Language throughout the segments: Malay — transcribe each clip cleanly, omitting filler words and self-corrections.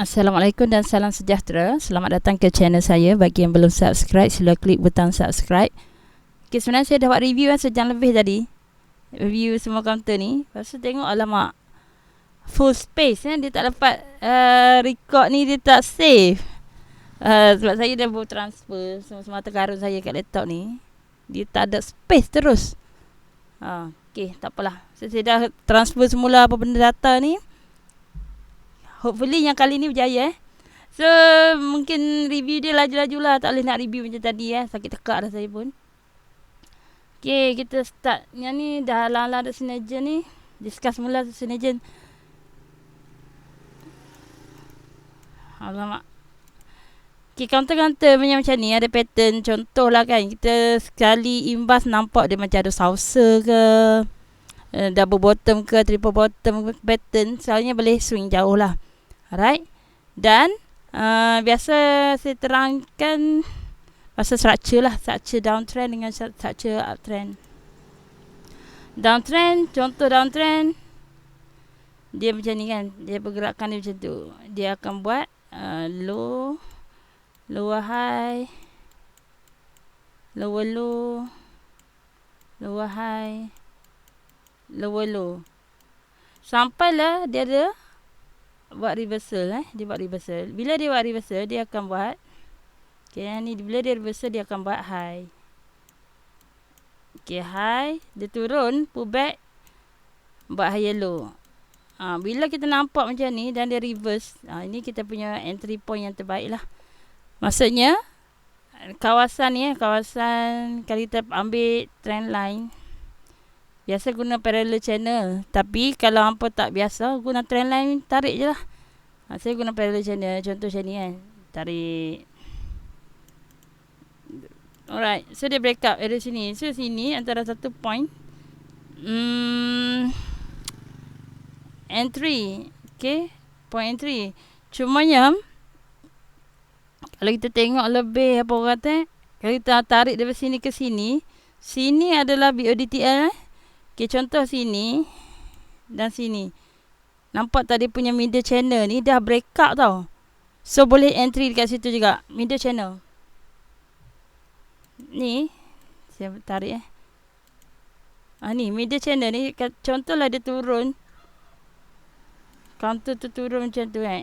Assalamualaikum dan salam sejahtera. Selamat datang ke channel saya. Bagi yang belum subscribe, sila klik butang subscribe. Okay, sebenarnya saya dah buat review sejam lebih tadi. Review semua kaunter ni. Lepas tu tengok, alamak, full space dia tak dapat record ni, dia tak save. Sebab saya dah buat transfer semua mata karun saya kat laptop ni. Dia tak ada space terus. Okay, tak apalah. Saya dah transfer semula apa benda data ni. Hopefully yang kali ni berjaya. So mungkin review dia laju-laju lah. Tak boleh nak review macam tadi Sakit tekak dah saya pun. Okay, kita start. Yang ni dah ala-ala ada Synergen ni. Discuss mula Synergen. Alamak. Okay, counter-counter macam ni ada pattern. Contoh lah kan, kita sekali imbas nampak dia macam ada saucer ke, double bottom ke, triple bottom pattern. Soalnya boleh swing jauh lah. Alright. Dan biasa saya terangkan pasal structure lah. Structure downtrend dengan structure uptrend. Downtrend, contoh downtrend, dia macam ni kan. Dia pergerakan dia macam tu. Dia akan buat low, lower high, lower low, lower high, lower low. Sampailah dia ada buat reversal. Dia buat reversal. Bila dia buat reversal, dia akan buat, okay, ni bila dia reversal, dia akan buat high. Okay, high, dia turun, pull back, buat higher low. Bila kita nampak macam ni dan dia reverse, ini kita punya entry point yang terbaik lah. Maksudnya kawasan ni, kawasan kalau kita ambil trend line, biasa guna parallel channel. Tapi kalau hampa tak biasa, guna trend line, tarik je lah. Saya guna parallel channel. Contoh macam ni kan. Tarik. Alright. So dia break up dari sini. So sini antara satu point. Entry. Okay. Point entry. Cumanya, kalau kita tengok lebih apa orang kata, kalau kita tarik dari sini ke sini, sini adalah BODTL. Okay, contoh sini dan sini. Nampak tadi punya middle channel ni dah break up tau. So boleh entry dekat situ juga. Middle channel. Ni saya tarik ni middle channel ni. Contohlah dia turun. Counter tu turun macam tu kan.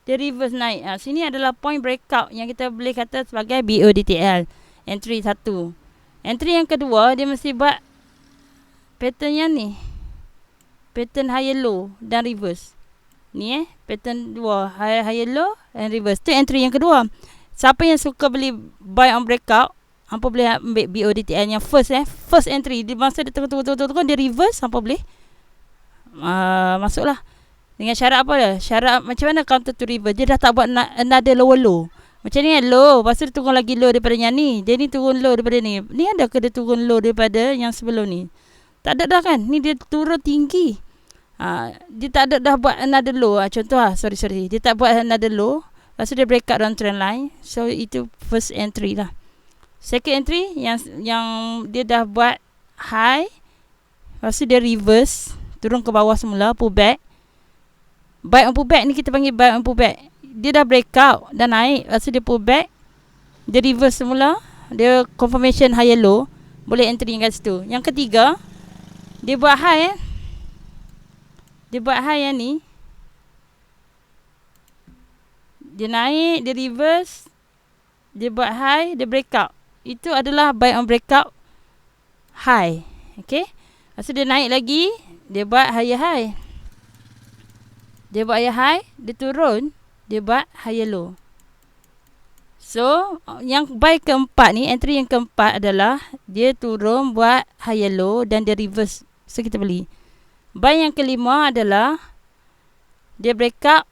Dia reverse naik. Sini adalah point breakout yang kita boleh kata sebagai BODTL. Entry 1. Entry yang kedua, dia mesti buat pattern yang ni. Pattern higher low dan reverse. Ni pattern 2. Higher low and reverse. Tu entry yang kedua. Siapa yang suka beli buy on breakout, hampa boleh ambil BODTL yang first first entry. Di masa dia turun dia reverse, hampa boleh masuklah. Dengan syarat apa dia? Syarat macam mana counter to reverse. Dia dah tak buat another lower low. Macam ni low. Lepas tu dia turun lagi low daripada yang ni. Dia ni turun low daripada ni. Ni ada ke dia turun low daripada yang sebelum ni? Tak ada dah kan. Ni dia turun tinggi. Dia tak ada dah buat another low. Contoh sorry. Dia tak buat another low. Lepas tu dia break out dalam trend line. So itu first entry lah. Second entry yang dia dah buat high. Lepas tu dia reverse. Turun ke bawah semula. Pull back. Buy on pull back ni kita panggil buy on pull back. Dia dah break out dan naik. Lepas tu dia pull back. Dia reverse semula. Dia confirmation higher low. Boleh entry kat situ. Yang ketiga, dia buat high Dia buat high yang ni. Dia naik, dia reverse. Dia buat high, dia break out. Itu adalah buy on breakout high. Okay. Lepas tu dia naik lagi. Dia buat higher high. Dia buat higher high. Dia turun. Dia buat higher low. So, yang buy keempat ni, entry yang keempat adalah dia turun buat higher low dan dia reverse. So, kita beli. Buy yang kelima adalah dia break up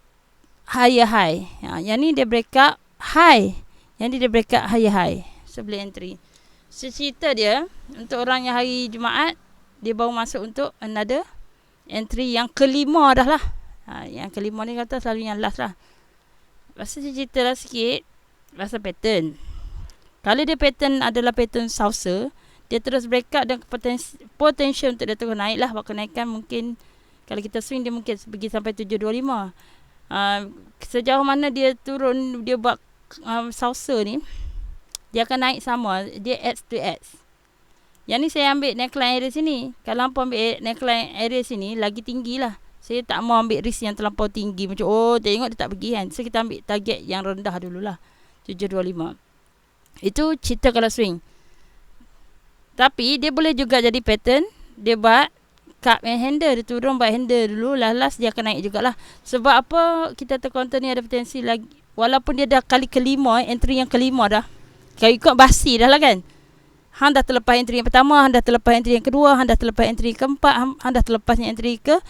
higher high. Yang ni dia break up high. Yang ni dia break up higher high. So, beli entry. So, cerita dia, untuk orang yang hari Jumaat, dia baru masuk untuk another entry yang kelima dah lah. Yang kelima ni kata selalu yang last lah. Lepas tu saya cerita lah sikit pasal pattern. Kalau dia pattern adalah pattern saucer, dia terus break up dan potential untuk dia terus naik lah. Kenaikan mungkin Kalau kita swing, dia mungkin pergi sampai 725. Sejauh mana dia turun, dia buat salsa ni, dia akan naik sama. Dia edge to edge. Yang ni saya ambil neckline area sini. Kalau hampa ambil neckline area sini, lagi tinggi lah. Saya tak mau ambil risk yang terlampau tinggi. Macam, tengok dia tak pergi kan. So, kita ambil target yang rendah dululah. 725. Itu cerita kalau swing. Tapi, dia boleh juga jadi pattern. Dia buat cup and handle. Dia turun buat handle dulu. Last dia akan naik jugalah. Sebab apa kita terkontrol ni ada potensi lagi. Walaupun dia dah kali kelima, entry yang kelima dah. Kalau ikut basi dah lah kan. Hang dah terlepas entry yang pertama, hang dah terlepas entry yang kedua, hang dah terlepas entry yang keempat, hang dah terlepas entry ke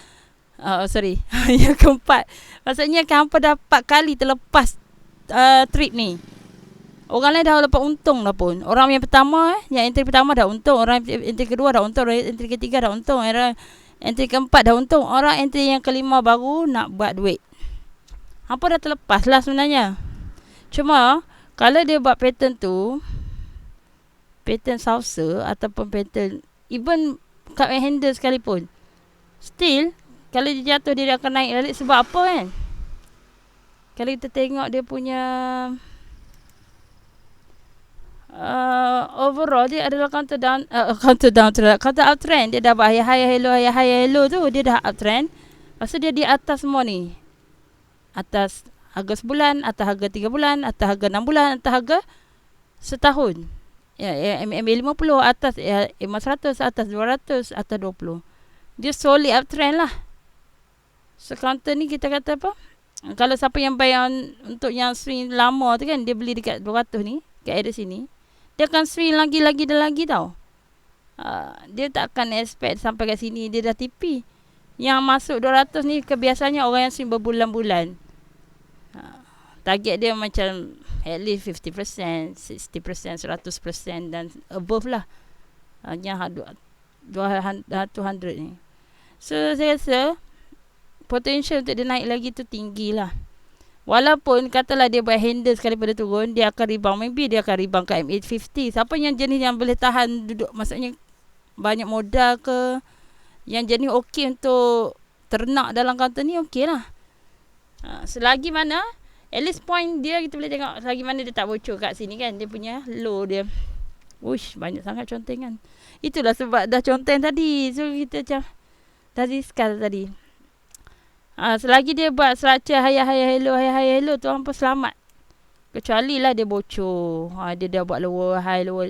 yang keempat. Maksudnya kan hampa dah 4 kali terlepas trip ni. Orang lain dah dapat untung dah pun. Orang yang pertama, yang entry pertama dah untung, orang entry kedua dah untung, orang entry ketiga dah untung, orang entry keempat dah untung, orang entry yang kelima baru nak buat duit. Hampa dah terlepas lah sebenarnya. Cuma kalau dia buat pattern tu, pattern salsa ataupun pattern even cup and handle sekalipun, still kalau dia jatuh dia akan naik balik. Sebab apa kan? Kalau kita tengok dia punya overall, dia adalah counter uptrend. Dia dah buat high hello tu, dia dah uptrend. Lepas tu dia di atas semua ni. Atas harga sebulan, atas harga 3 bulan, atas harga 6 bulan, atas harga setahun. MA 50, atas MA 100, atas 200, atas 20. Dia solid uptrend lah. So counter ni kita kata apa? Kalau siapa yang bayar untuk yang swing lama tu kan, dia beli dekat 200 ni, kat area sini, dia akan swing lagi dan lagi tau. Dia tak akan expect sampai kat sini dia dah TP. Yang masuk 200 ni kebiasaannya orang yang swing berbulan-bulan. Target dia macam at least 50%, 60%, 100% dan above lah. Yang 200 ni. So saya rasa potential untuk dia naik lagi tu tinggi lah. Walaupun katalah dia buat handle sekali pada turun, dia akan rebound. Maybe dia akan rebound ke M850. Siapa yang jenis yang boleh tahan duduk, maksudnya banyak modal ke, yang jenis okey untuk ternak dalam counter ni, okey lah. Selagi mana at least point dia kita boleh tengok selagi mana dia tak bocor kat sini kan. Dia punya low dia. Uish, banyak sangat contengan. Itulah sebab dah conteng tadi. So kita macam dah discuss tadi. Selagi dia buat structure high hello tu, hampa selamat. Kecuali lah dia bocor. Dia dah buat lower high low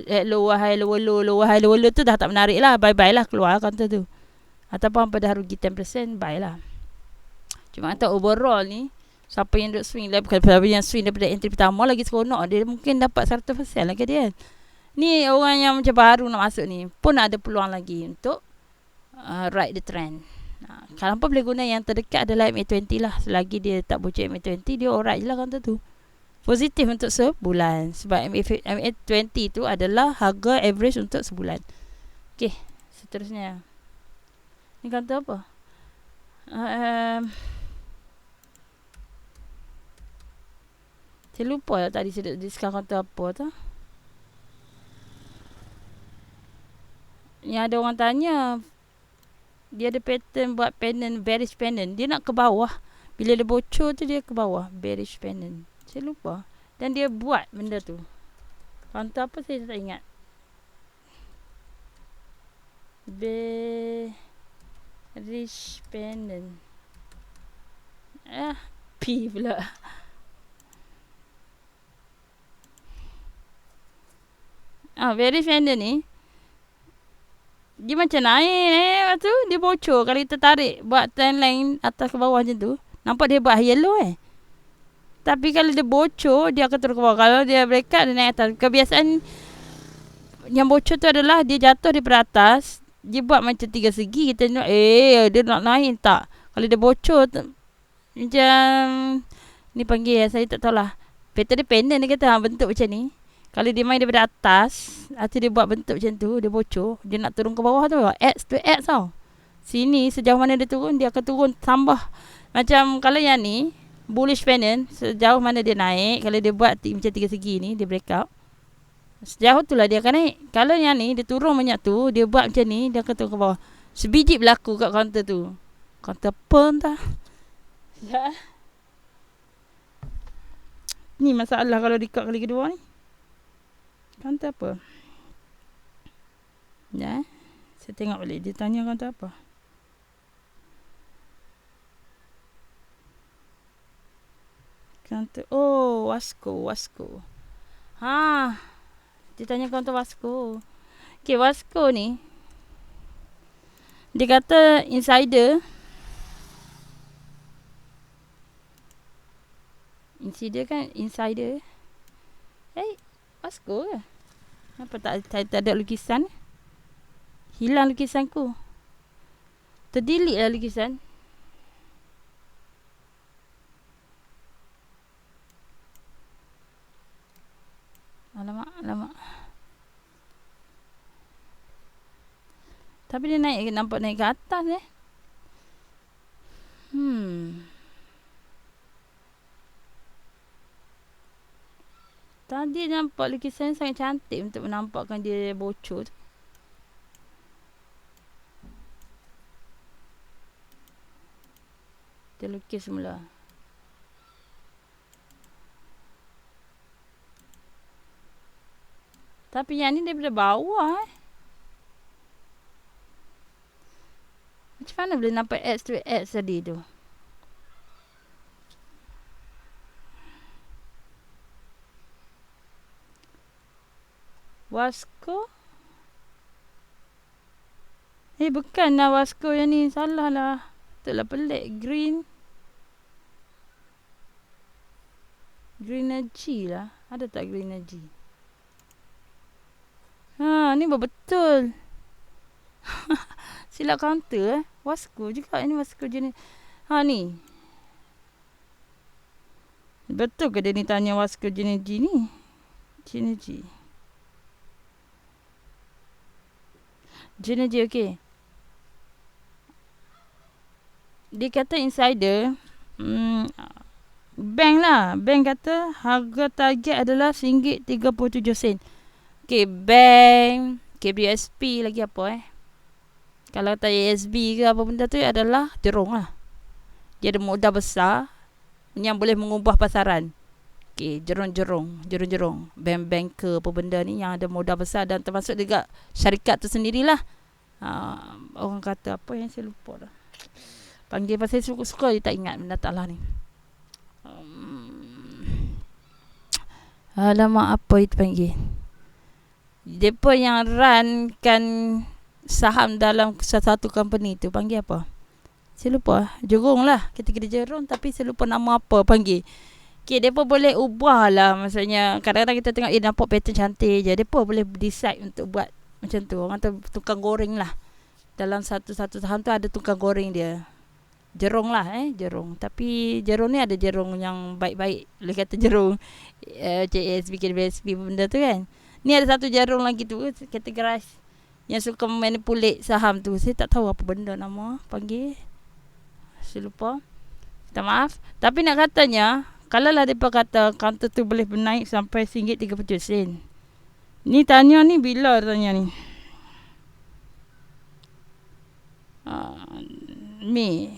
tu dah tak menarik lah. Bye lah, keluar counter tu. Ataupun hampa dah rugi 10%, bye lah. Cuma kata overall ni, siapa yang duduk swing, bukan siapa yang swing daripada entry pertama lagi seronok, dia mungkin dapat 100% lagi dia. Ni orang yang macam baru nak masuk ni pun ada peluang lagi untuk ride the trend. Kalau hampa boleh guna yang terdekat adalah MA20 lah. Selagi dia tak bocor MA20, dia alright je lah counter tu. Positif untuk sebulan. Sebab MA20 tu adalah harga average untuk sebulan. Okay, seterusnya. Ni counter apa? Saya lupa lah tadi saya discuss counter apa tu. Yang ada orang tanya, dia ada pattern buat pennant, bearish pennant. Dia nak ke bawah. Bila dia bocor tu dia ke bawah. Bearish pennant. Saya lupa. Dan dia buat benda tu. Counter apa saya tak ingat. Bearish pennant. P pula. Bearish pennant ni, dia macam naik lepas tu dia bocor. Kalau kita tarik buat trend line atas ke bawah macam tu, nampak dia buat yellow Tapi kalau dia bocor, dia akan turun ke bawah. Kalau dia breakout, dia naik atas. Kebiasaan yang bocor tu adalah dia jatuh daripada atas, dia buat macam 3 segi. Kita tengok dia nak naik tak. Kalau dia bocor macam ni panggil, saya tak tahulah, pattern dia pendant, dia kata bentuk macam ni. Kalau dia main daripada atas, atau dia buat bentuk macam tu, dia bocor, dia nak turun ke bawah tu, X to X tau. Sini sejauh mana dia turun, dia akan turun tambah. Macam kalau yang ni bullish pennant, sejauh mana dia naik, kalau dia buat macam 3 segi ni, dia break out, sejauh tu lah dia akan naik. Kalau yang ni dia turun banyak tu, dia buat macam ni, dia akan turun ke bawah. Sebiji berlaku kat counter tu. Kata apa entah. Ya. Ni masalah kalau record kali kedua ni. Kata apa? Ya. Saya tengok balik. Dia tanya kata apa. Kata, oh, Wasco. Ha. Dia tanya kata Wasco. Okay, Wasco ni. Dia kata insider. Insider. Wasco ke? Kenapa tak ada lukisan? Hilang lukisanku. Terdelete lah lukisan. Alamak. Tapi dia nampak naik ke atas Tadi nampak lukisan sangat cantik untuk menampakkan dia bocor tu. Dia lukis semula. Tapi yang ni daripada bawah Macam mana boleh nampak X tu X tadi tu? Wasco? Bukan lah Wasco yang ni. Salah lah. Betul lah pelik. Green energy lah. Ada tak green energy? Ni betul. Silap counter Wasco juga. Ini Wasco jenis. Ni. Betul ke dia ni tanya Wasco jenis G ni? Jenis G, okey. Dia kata insider. Bank lah. Bank kata harga target adalah RM1.37. Okay, bank, KBSP lagi apa Kalau kata ASB ke apa benda tu adalah jerung lah. Dia ada modal besar yang boleh mengubah pasaran. Okay, jerung. Bank ke apa benda ni yang ada modal besar dan termasuk juga syarikat tu sendirilah. Orang kata apa yang saya lupa dah. Panggil pasal suka dia tak ingat benda taklah ni. Alamak apa itu panggil. Depa yang runkan saham dalam satu company tu panggil apa? Saya lupa. Jerung lah. Kita jerung tapi saya lupa nama apa panggil. Okay, mereka boleh ubah lah. Maksudnya, kadang-kadang kita tengok, nampak pattern cantik je. Mereka boleh decide untuk buat macam tu. Orang tu tukang goreng lah. Dalam satu saham tu ada tukang goreng dia. Jerung lah, jerung. Tapi jerung ni ada jerung yang baik-baik. Boleh kata jerung CSB, KBSP benda tu kan. Ni ada satu jerung lagi tu, kategoris yang suka manipulate saham tu. Saya tak tahu apa benda nama panggil. Saya lupa. Minta maaf. Tapi nak katanya, kalau lah mereka kata counter tu boleh naik sampai RM1.37. Ni tanya ni bila tanya ni? Mei.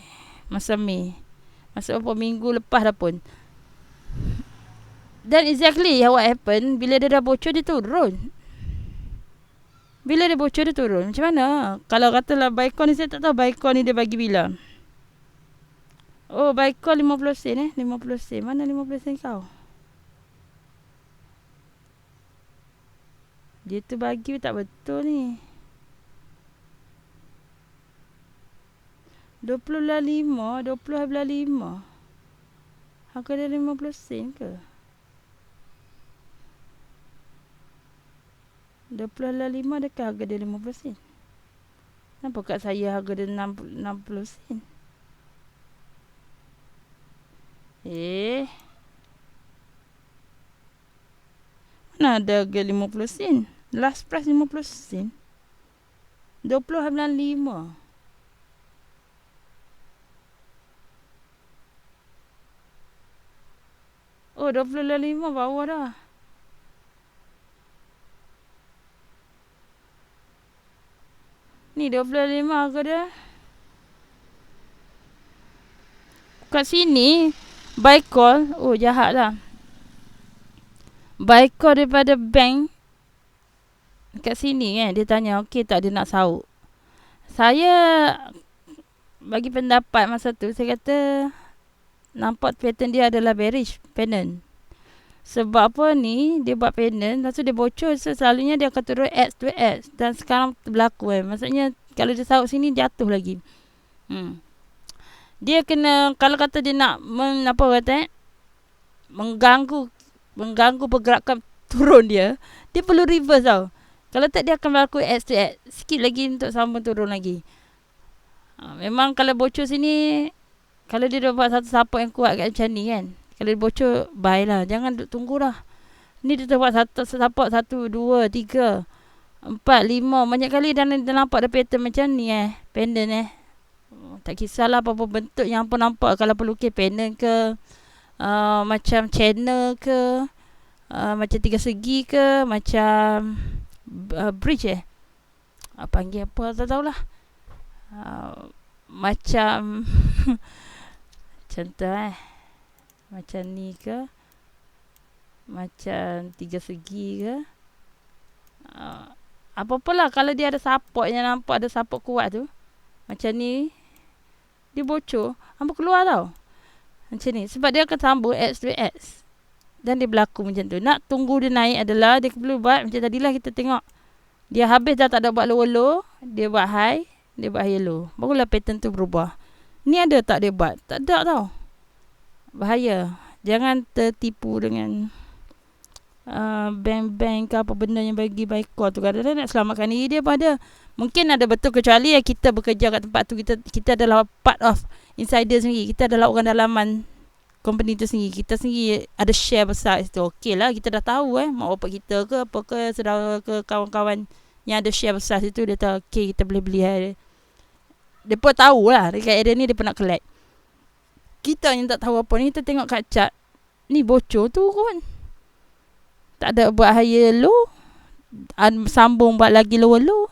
Masa Mei. Masa berapa minggu lepas dah pun. Dan exactly what happened, bila dia dah bocor dia turun. Macam mana? Kalau katalah Baikon ni, saya tak tahu Baikon ni dia bagi bila. Oh, Baikon 50 sen 50 sen. Mana 50 sen kau? Dia tu bagi tak betul ni. 20.5. Harga dia 50 sen ke? 20.5 dekat harga dia 50 sen. Kenapa kat saya harga dia 60 sen? Mana ada harga 50 sen? Last price 50 sen. 20.5. Oh, 20.5 bawah dah. Ni 25 harga dia. kat sini buy call, oh jahat lah. Buy call daripada bank kat sini kan, dia tanya okey tak dia nak sahut. Saya bagi pendapat masa tu, saya kata nampak pattern dia adalah bearish pennant. Sebab apa ni, dia buat pennant, lepas tu dia bocor, so selalunya dia akan turun X to X. Dan sekarang berlaku maksudnya kalau dia sahut sini, jatuh lagi. Dia kena, kalau kata dia nak mengganggu pergerakan turun dia perlu reverse tau. Kalau tak, dia akan berlaku X to X. Sikit lagi untuk sambung turun lagi. Memang kalau bocor sini, kalau dia dah buat satu support yang kuat kat macam ni kan, kalau dia bocor, buy lah. Jangan tunggu lah. Ni dia dah buat satu support, 1, 2, 3, 4, 5. Banyak kali dah nampak ada pattern macam ni pendant tak kisahlah apa-apa bentuk yang apa nampak. Kalau pelukis pendant ke, macam channel ke, macam 3 segi ke, macam bridge panggil apa tak tahulah. Macam contoh macam ni ke, macam 3 segi ke, apa-apalah. Kalau dia ada support yang nampak ada support kuat tu, macam ni, dia bocor, hampa keluar tau. Macam ni, sebab dia akan sambung X to X. Dan dia berlaku macam tu. Nak tunggu dia naik adalah dia perlu buat macam tadilah kita tengok. Dia habis dah tak ada buat low, dia buat high, dia buat high low. Barulah pattern tu berubah. Ni ada tak dia buat? Tak ada tau. Bahaya. Jangan tertipu dengan bank-bank ke apa benda yang bagi buy call tu. Kadang-kadang nak selamatkan diri dia pun ada. Mungkin ada betul, kecuali kita bekerja kat tempat tu. Kita adalah part of insider sendiri. Kita adalah orang dalaman company tu sendiri. Kita sendiri ada share besar itu. Okey lah, kita dah tahu mak bapak kita ke apa ke, saudara ke, kawan-kawan yang ada share besar situ, dia tahu okey kita boleh beli. Dia pun tahu lah dekat area ni dia pun nak collect. Kita yang tak tahu apa ni, kita tengok kat chart ni bocor turun, tak ada buat higher low, sambung buat lagi lower low.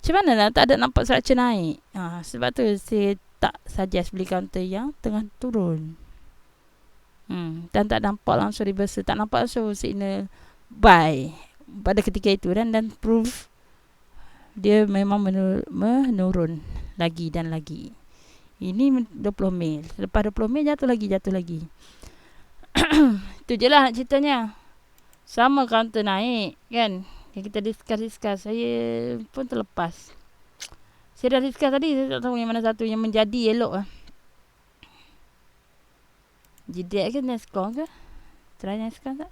Macam mana lah, tak ada nampak structure naik. Sebab tu saya tak suggest beli counter yang tengah turun. Dan tak nampak langsung reversal, tak nampak langsung signal buy pada ketika itu, dan proof dia memang menurun lagi dan lagi. Ini 20 mil, lepas 20 mil jatuh lagi. Itu je lah ceritanya. Sama counter naik kan, yang kita discuss, saya pun terlepas. Saya dah discuss tadi, saya tak tahu yang mana satu yang menjadi elok Jidat ke Nescon ke? Try Nescon tak?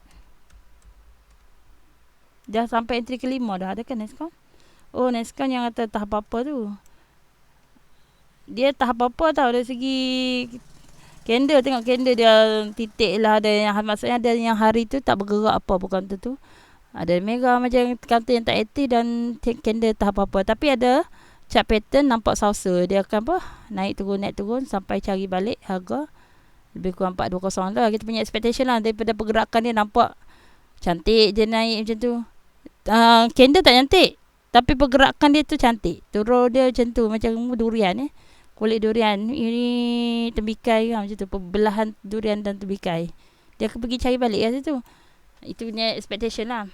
Dah sampai entry kelima dah, ada kan Nescon? Oh, Nescon yang kata tak apa-apa tu, dia tak apa-apa tau dari segi candle. Tengok candle dia titik lah, ada yang maksudnya ada yang hari tu tak bergerak apa counter tu. Ada merah macam counter yang tak aktif, dan candle tak apa-apa. Tapi ada chart pattern nampak saucer, dia akan naik turun sampai cari balik harga lebih kurang 420 lah. Kita punya expectation lah daripada pergerakan dia, nampak cantik je naik macam tu. Candle tak cantik, tapi pergerakan dia tu cantik. Turun dia macam tu, macam durian kulit durian ini tembikai macam tu, pembelahan durian dan tembikai. Dia akan pergi cari balik kat situ. Itu punya expectation lah.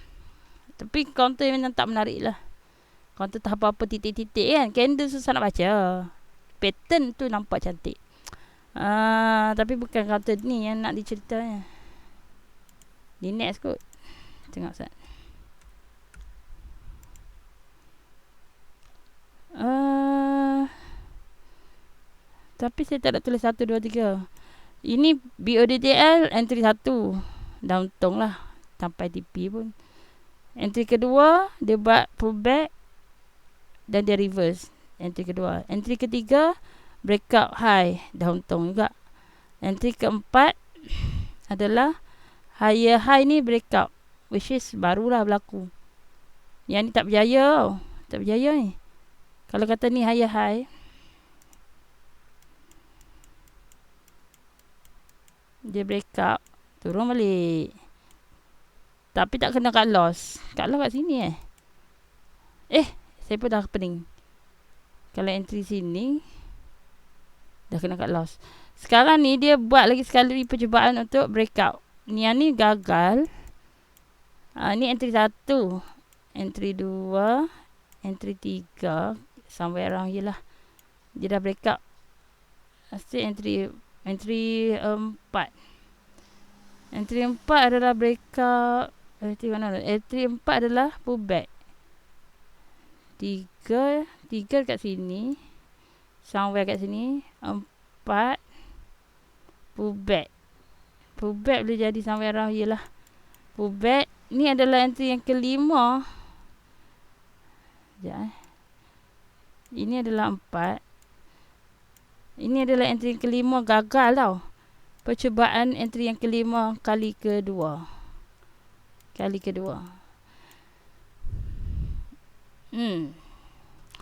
Tapi counter memang tak menarik lah. Counter tak apa-apa, titik-titik kan. Candle susah nak baca. Pattern tu nampak cantik. Tapi bukan counter ni yang nak diceritanya. Di next kot. Tengok Ustaz. Tapi saya tak ada tulis 1, 2, 3. Ini BODTL entry 1. Dah untung lah. Sampai TP pun. Entry kedua, dia buat pullback dan dia reverse. Entry kedua. Entry ketiga, breakout high. Dah untung juga. Entry keempat adalah higher high ni breakout, which is barulah berlaku. Yang ni tak berjaya. Tak berjaya ni. Kalau kata ni higher high, dia breakout, turun balik. Tapi tak kena cut loss. Cut loss kat sini saya pun dah pening. Kalau entry sini, Dah kena cut loss. Sekarang ni dia buat lagi sekali percubaan untuk breakout. Ni yang ni gagal. Ni entry 1, entry 2, entry 3, somewhere around here lah. Dia dah breakout. Pasti entry 4. Entry 4 adalah breakout. Entry 4 adalah pullback. 3 kat sini. Somewhere kat sini. 4 pullback. Pullback boleh jadi somewhere around here lah. Pullback. Ni adalah entry yang kelima. Sekejap Ini adalah 4. Ini adalah entry yang kelima, gagal tau. Percubaan entry yang kelima kali kedua.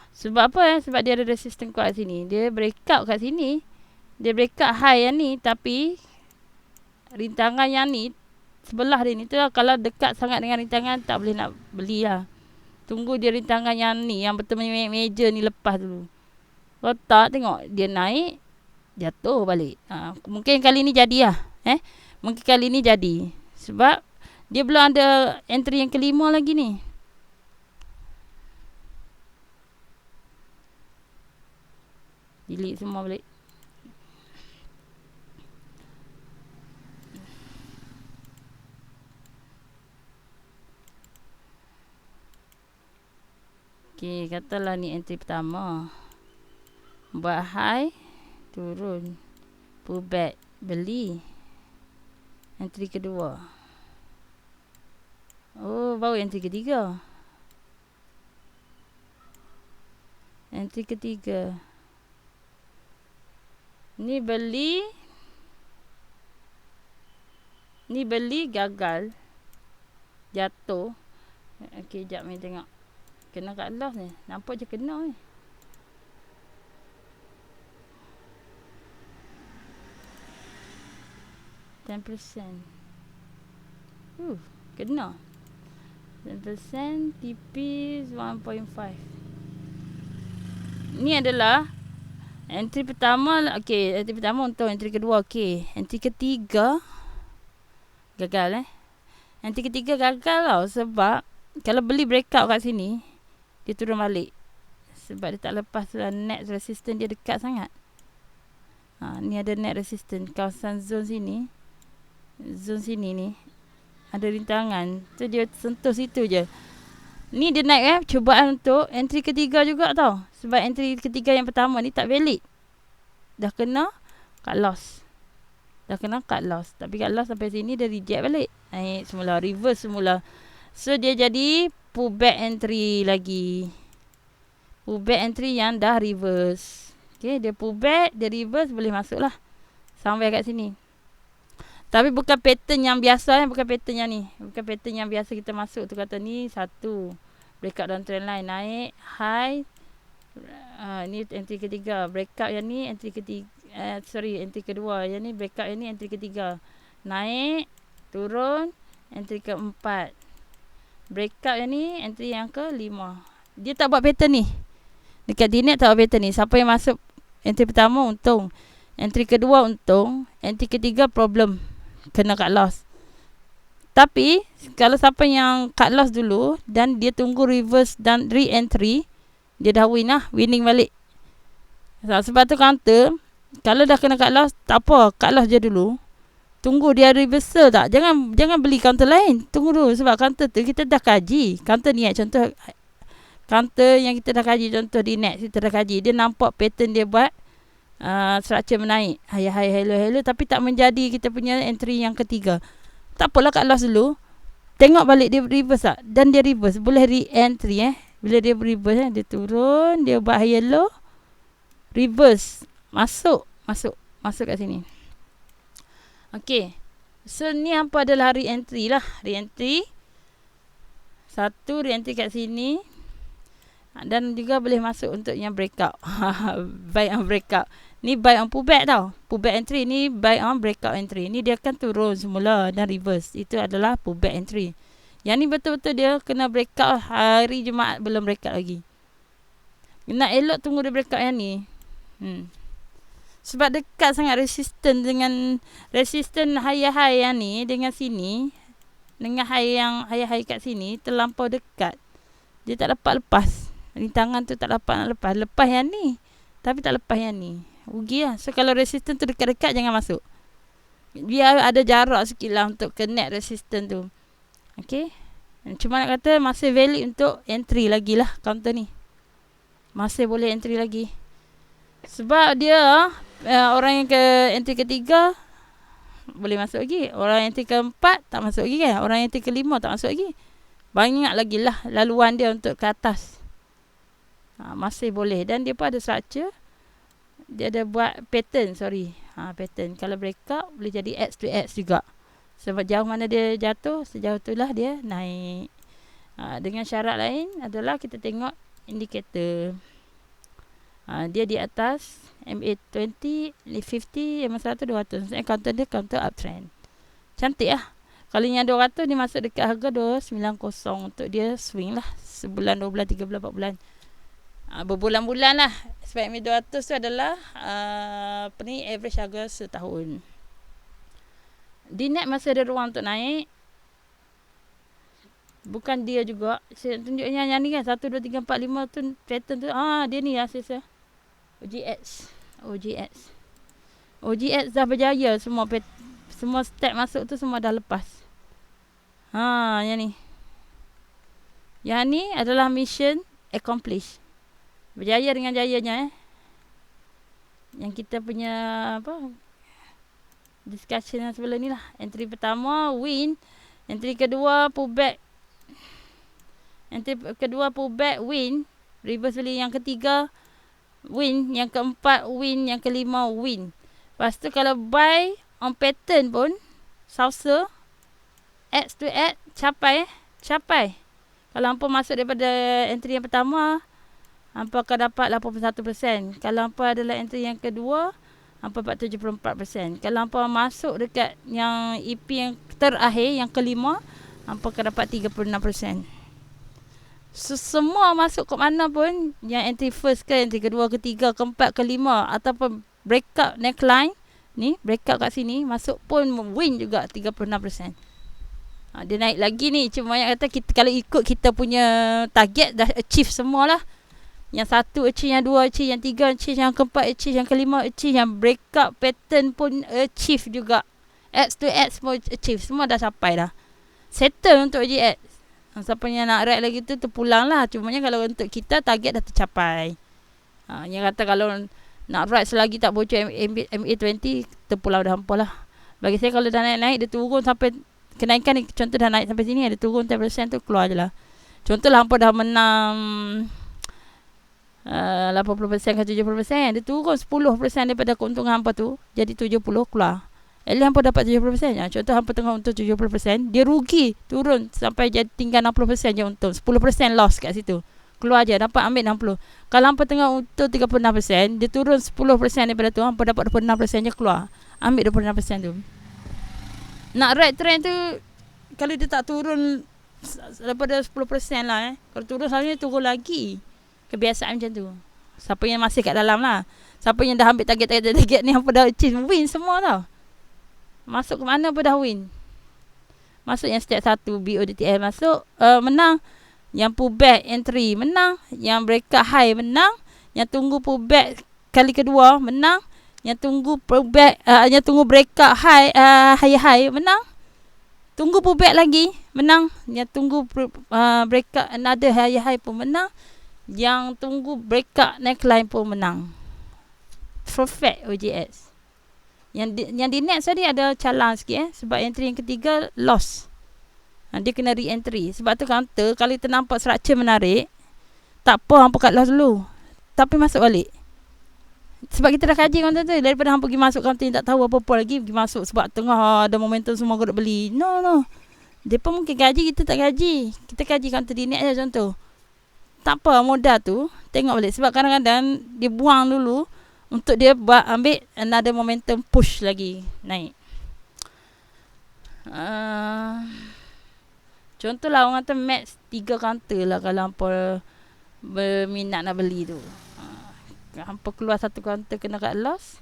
Sebab apa Sebab dia ada resistance kuat kat sini. Dia breakout kat sini. Dia breakout high yang ni. Tapi rintangan yang ni sebelah dia ni tu lah, kalau dekat sangat dengan rintangan tak boleh nak beli lah. Tunggu dia rintangan yang ni, yang betul major ni lepas dulu. Kalau tak, tengok dia naik, jatuh balik. Mungkin kali ni jadi lah. Mungkin kali ni jadi. Sebab dia belum ada entry yang kelima lagi ni. Delete semua balik. Okay, katalah ni entry pertama. Buat high, turun, pullback, beli. Entry kedua. Oh, baru entry ketiga. Entry ketiga. Ni beli. Ni beli, gagal. Jatuh. Okay, sekejap ni tengok. Kena kat loss ni. Nampak je kena ni. %. Kena. 10% TP 1.5. Ni adalah entry pertama. Okay, entry pertama untung. Entry kedua okay. Entry ketiga gagal Entry ketiga gagal tau. Sebab kalau beli breakout kat sini, dia turun balik. Sebab dia tak lepas lah, net resistance dia dekat sangat. Ni ada net resistance. Kawasan zone sini. Zone sini ni. Ada rintangan. Tu dia sentuh situ je. Ni dia naik cubaan untuk entry ketiga juga tau. Sebab entry ketiga yang pertama ni tak valid. Dah kena cut loss. Tapi cut loss sampai sini dia reject balik. Naik semula. Reverse semula. So dia jadi pullback entry lagi. Pullback entry yang dah reverse. Okay, dia pullback, dia reverse, boleh masuk lah. Sampai kat sini. Tapi bukan pattern yang biasa. Bukan pattern yang ni. Bukan pattern yang biasa kita masuk tu. Kata ni satu. Breakout down trend line. Naik. High. Ni entry ketiga. Breakout yang ni entry ketiga. Entry kedua. Yang ni breakout yang ni entry ketiga. Naik. Turun. Entry keempat. Breakout yang ni entry yang kelima. Dia tak buat pattern ni. Dekat DNet tak buat pattern ni. Siapa yang masuk entry pertama untung. Entry kedua untung. Entry ketiga problem. Kena cut loss. Tapi kalau siapa yang cut loss dulu dan dia tunggu reverse dan re-entry, dia dah win lah. Winning balik. Sebab tu counter, kalau dah kena cut loss, tak apa. Cut loss je dulu. Tunggu dia reversal tak. Jangan beli counter lain. Tunggu dulu. Sebab counter tu kita dah kaji. Counter ni contoh. Counter yang kita dah kaji. Contoh di net kita dah kaji. Dia nampak pattern dia buat. Structure menaik. High, hello. Tapi tak menjadi kita punya entry yang ketiga. Tak apalah cut loss dulu. Tengok balik dia reverse tak. Dan dia reverse. Boleh re-entry Bila dia reverse dia turun. Dia buat high yellow. Reverse. Masuk kat sini. Okay. So ni apa adalah re-entry lah. Re-entry. Satu re-entry kat sini. Dan juga boleh masuk untuk yang breakout. Buy on breakout. Ni buy on pullback tau. Pullback entry. Ni buy on breakout entry. Ni dia akan turun semula dan reverse. Itu adalah pullback entry. Yang ni betul-betul dia kena breakout hari Jumaat belum breakout lagi. Nak elok tunggu dia breakout yang ni. Sebab dekat sangat resisten high yang ni dengan sini. Dengan high kat sini terlampau dekat. Dia tak dapat lepas. Rintangan tu tak dapat nak lepas. Lepas yang ni. Tapi tak lepas yang ni. Rugi lah. So kalau resisten tu dekat-dekat jangan masuk. Biar ada jarak sikit lah untuk connect resisten tu. Okay. Cuma nak kata masih valid untuk entry lagi lah counter ni. Masih boleh entry lagi. Sebab dia orang yang entry ketiga boleh masuk lagi. Orang entry keempat tak masuk lagi kan. Orang entry kelima tak masuk lagi. Banyak lagi lah laluan dia untuk ke atas. Masih boleh. Dan dia pun ada structure. Dia ada buat pattern. Pattern. Kalau breakout boleh jadi X to X juga. Sebab jauh mana dia jatuh, sejauh itulah dia naik. Dengan syarat lain adalah kita tengok indikator. Dia di atas MA20, 50, MA100, 200. Maksudnya counter dia counter uptrend. Cantik lah. Kalau yang 200 dia masuk dekat harga 290 untuk dia swing lah. Sebulan, 2 bulan, 3 bulan, 4 bulan. Berbulan-bulan lah. Sebab MA200 tu adalah average harga setahun. Di net masih ada ruang untuk naik. Bukan dia juga. Saya tunjuknya yang ni kan. 1, 2, 3, 4, 5 tu pattern tu. Dia ni lah saya. OGX dah berjaya. Semua step masuk tu semua dah lepas. Yang ni. Yang ni adalah mission accomplished. Berjaya dengan jayanya. Yang kita punya discussion yang sebelum ni lah. Entry pertama win. Entry kedua pullback. Win. Reverse beli. Yang ketiga win. Yang keempat win. Yang kelima win. Lepas tu kalau buy on pattern pun salsa X to X capai. Kalau hampa masuk daripada entry yang pertama, hampa akan dapat 81%. Kalau hampa adalah entry yang kedua, hampa dapat 74%. Kalau hampa masuk dekat yang EP yang terakhir, yang kelima, hampa akan dapat 36%. So, semua masuk ke mana pun, yang entry first ke, entry kedua, ketiga, keempat, kelima, ataupun breakout neckline, ni, breakout kat sini, masuk pun win juga 36%. Dia naik lagi ni. Cuma yang kata kalau ikut kita punya target dah achieve semualah. Yang satu achieve, yang dua achieve, yang tiga achieve, yang keempat achieve, yang kelima achieve, yang breakout pattern pun achieve juga. X to X pun achieve. Semua dah capai dah. Settle untuk OGX. Siapa yang nak ride lagi tu terpulang lah. Cuma kalau untuk kita target dah tercapai. Yang kata kalau nak ride selagi tak bocor MA20 terpulang dah hampa lah. Bagi saya kalau dah naik-naik dia turun sampai kenaikan ni, contoh dah naik sampai sini, ada turun 10% tu keluar je lah. Contoh lah hampa dah menang 80% ke 70%, dia turun 10% daripada keuntungan hampa tu, jadi 70 keluar. At least hampa dapat 70%. Contoh hampa tengah untung 70%, dia rugi turun sampai jadi tinggal 60% je untung. 10% loss kat situ. Keluar je, dapat ambil 60. Kalau hampa tengah untung 36%, dia turun 10% daripada tu, hampa dapat 26% je keluar. Ambil 26% tu. Nak ride trend tu, kalau dia tak turun daripada 10% lah. Kalau turun selalunya turun lagi. Kebiasaan macam tu. Siapa yang masih kat dalam lah. Siapa yang dah ambil target ni, hampa dah achieve win semua tau. Masuk ke mana pun dah win. Masuk yang step 1 BODTL masuk, menang. Yang pullback entry menang. Yang breakout high menang. Yang tunggu pullback kali kedua menang. Yang tunggu pullback, yang tunggu breakout high, high menang. Tunggu pullback lagi menang. Yang tunggu breakout another high pun menang. Yang tunggu breakout neckline pun menang. Perfect OGX. Yang di next tadi ada calang sikit sebab entry yang ketiga loss. Dia kena re-entry. Sebab tu counter kalau kita nampak structure menarik, tak apa hampa cut loss dulu. Tapi masuk balik. Sebab kita dah kaji counter tu. Daripada hampa pergi masuk counter yang tak tahu apa-apa lagi, pergi masuk sebab tengah ada momentum semua kau nak beli. No. Dia pun mungkin gaji, kita tak gaji. Kita kaji counter di net je contoh. Tak apa modal tu, tengok balik. Sebab kadang-kadang dia buang dulu untuk dia buat ambil another momentum push lagi naik. Contohlah orang kata max 3 counter lah kalau hampa berminat nak beli tu. Hampa keluar satu counter kena cut loss.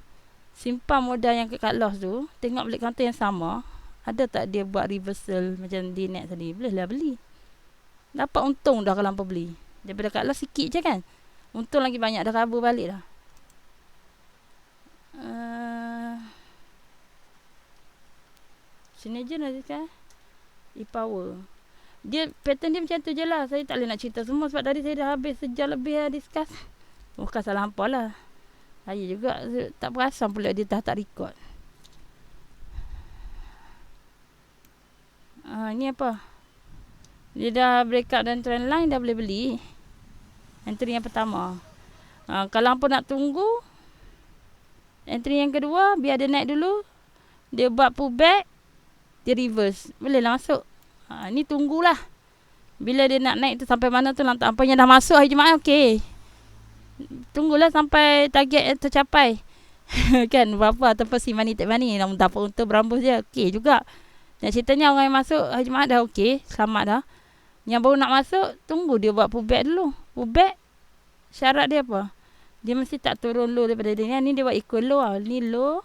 simpan modal yang kat loss tu, tengok balik kaunter yang sama, ada tak dia buat reversal macam DNet tadi, boleh lah beli. Dapat untung dah kalau hampa beli. Daripada kat loss sikit je kan. Untung lagi banyak, dah cover balik dah. Sini je nanti kan. E-Power. Dia pattern dia macam tu je lah. Saya tak boleh nak cerita semua sebab tadi saya dah habis sejam lebih dah discuss. Bukan salah hampa lah. Saya juga tak perasan pula dia dah tak record. Ni apa? Dia dah breakout dan trend line, dah boleh beli. Entry yang pertama. Kalau hampa nak tunggu, entry yang kedua, biar dia naik dulu. Dia buat pullback, dia reverse. Boleh lah masuk. Ni tunggulah. Bila dia nak naik tu sampai mana tu lantak. Hampa yang dah masuk hari Jumaat, okey. Tunggulah sampai target tercapai. Kan, berapa ataupun si money tak money. Namun dapat untung berambus je, okey juga. Dan ceritanya orang yang masuk hari Jumaat dah okey. Selamat dah. Yang baru nak masuk, tunggu dia buat pullback dulu. Pullback, syarat dia apa? Dia mesti tak turun low daripada dia. Ni dia buat equal low lah. Ni low,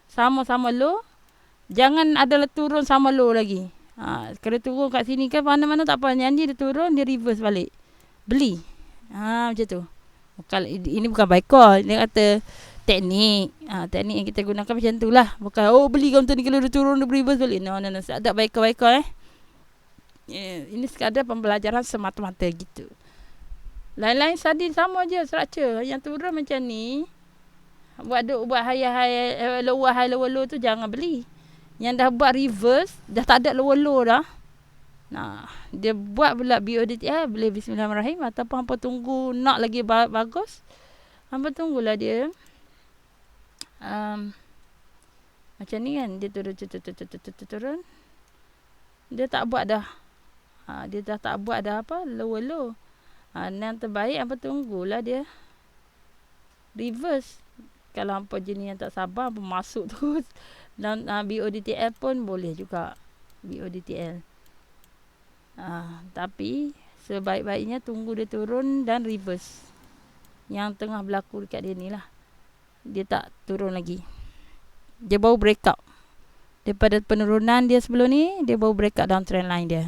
sama-sama low. Jangan adalah turun sama low lagi. Kalau turun kat sini kan, mana-mana tak apa. Yang ni dia turun, dia reverse balik. Beli. Macam tu. Ini bukan buy call. Dia kata teknik. Teknik yang kita gunakan macam tu lah. Bukan, beli counter ni kalau dia turun, dia reverse balik. No. Tak buy call. Ini sekadar pembelajaran semata-mata gitu. Lain-lain tadi sama je structure. Yang turun macam ni, buat high lower low tu jangan beli. Yang dah buat reverse, dah tak ada lower low dah. Dia buat pula BODTL, boleh bismillahirrahmanirrahim. Ataupun hampa tunggu nak lagi bagus, hampa tunggulah dia macam ni kan. Dia turun. Dia tak buat dah. Dia dah tak buat dah apa lower low. Yang terbaik hampa tunggulah dia reverse. Kalau hampa jenis yang tak sabar, hampa masuk terus. Dan BODTL pun boleh juga. BODTL. Tapi sebaik-baiknya tunggu dia turun dan reverse. Yang tengah berlaku dekat dia ni lah. Dia tak turun lagi. Dia baru breakout. Daripada penurunan dia sebelum ni, dia baru breakout down trend line dia.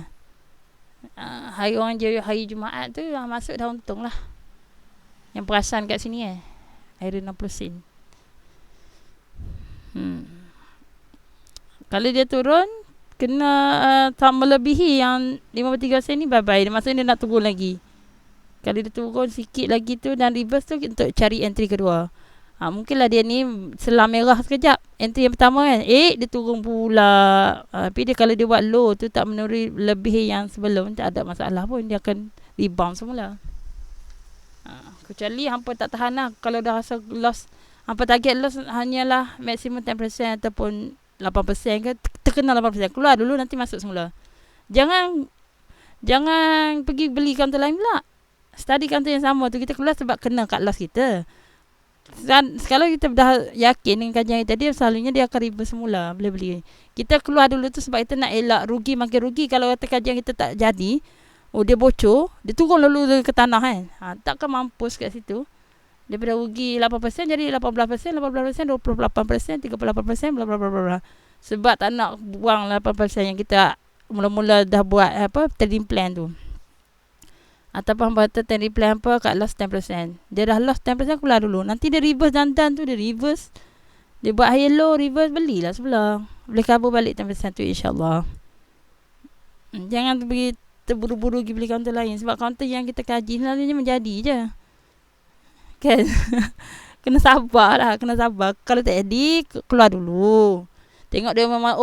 Hari Jumaat tu masuk dah untung lah. Yang perasan kat sini air 60 sen. Kalau dia turun, kena tak melebihi yang 53 sen ni, bye-bye. Maksudnya dia nak turun lagi. Kalau dia turun sikit lagi tu dan reverse tu, untuk cari entry kedua. Mungkinlah dia ni selam merah sekejap. Entry yang pertama kan, dia turun pula. Tapi dia kalau dia buat low tu tak menuri lebih yang sebelum, tak ada masalah pun. Dia akan rebound semula. Kecuali hampa tak tahan lah. Kalau dah rasa loss, hampa target loss hanyalah maksimum 10% ataupun 8% ke, terkena 8%. Keluar dulu, nanti masuk semula. Jangan pergi beli counter lain pula. Study counter yang sama tu, kita keluar sebab kena kat loss kita. Kalau kita dah yakin dengan kajian tadi, selalunya dia akan reverse semula. Boleh beli. Kita keluar dulu tu sebab kita nak elak rugi makin rugi. Kalau kata kajian kita tak jadi, dia bocor, dia turun lalu ke tanah kan. Takkan mampus kat situ. Daripada rugi 8% jadi 18%, 28%, 38%, bla bla bla bla. Sebab tak nak buang 8% yang kita mula-mula dah buat trading plan tu. Ataupun hampa trading plan kat loss 10%. Dia dah loss 10%, keluar dulu. Nanti dia reverse dandan tu, dia reverse. Dia buat high low, reverse, belilah sebelah. Boleh cover balik 10% tu insyaAllah. Jangan pergi terburu-buru pergi beli counter lain. Sebab counter yang kita kaji selalunya menjadi je. Kan? Kena sabar lah. Kalau tak jadi, keluar dulu. Tengok dia memang,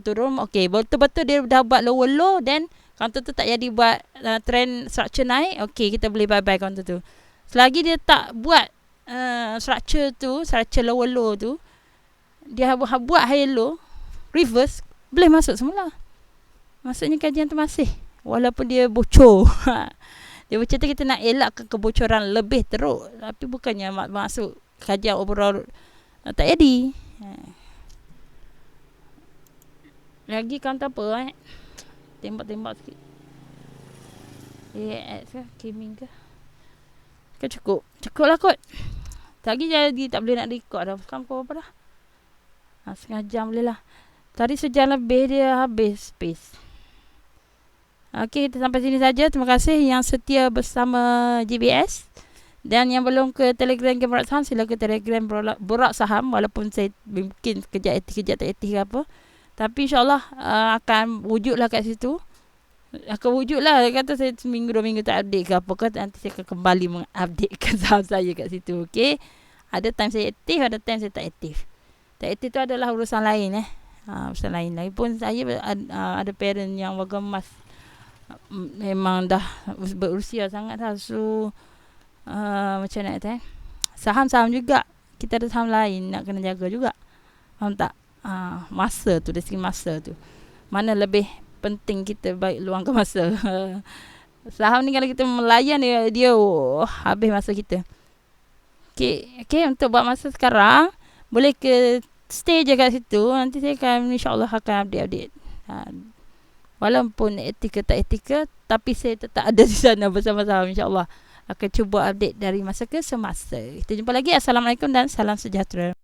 turun. Okay, betul-betul dia dah buat lower low, then counter tu tak jadi buat trend structure naik, okay, kita boleh bye-bye counter tu. Selagi dia tak buat structure lower low tu, dia buat high low, reverse, boleh masuk semula. Maksudnya kajian tu masih, walaupun dia bocor. Dia bocor tu kita nak elakkan kebocoran lebih teruk. Tapi bukannya masuk kajian overall tak jadi. Lagi counter apa tembak-tembak sikit. AX ke? Gaming ke? Kan cukup lah kot. Lagi jadi tak boleh nak record dah. Sekarang pukul berapa dah? Setengah jam boleh lah. Tadi sejam lebih dia habis space. Okey, kita sampai sini saja. Terima kasih yang setia bersama GBS. Dan yang belum ke Telegram Game Borak Saham, sila ke Telegram Borak Saham. Walaupun saya mungkin kejap aktif, kejap tak aktif ke apa. Tapi insyaAllah akan wujudlah kat situ. Akan wujudlah. Dia kata saya seminggu 2 minggu tak update ke apa ke. Nanti saya akan kembali mengupdatekan saham saya kat situ. Okey. Ada time saya aktif, ada time saya tak aktif. Tak aktif tu adalah urusan lain urusan lain. Lagipun saya ada parent yang warga emas memang dah berusia sangat dah. So macam nak kata saham-saham juga. Kita ada saham lain nak kena jaga juga. Faham tak? Masa tu, dari segi masa tu. Mana lebih penting kita baik luangkan masa. Saham ni kalau kita melayan dia habis masa kita. Okay, untuk buat masa sekarang boleh ke stay je kat situ. Nanti saya akan insyaAllah akan update. Walaupun etika tak etika, tapi saya tetap ada di sana bersama-sama insyaAllah. Akan cuba update dari masa ke semasa. Kita jumpa lagi. Assalamualaikum dan salam sejahtera.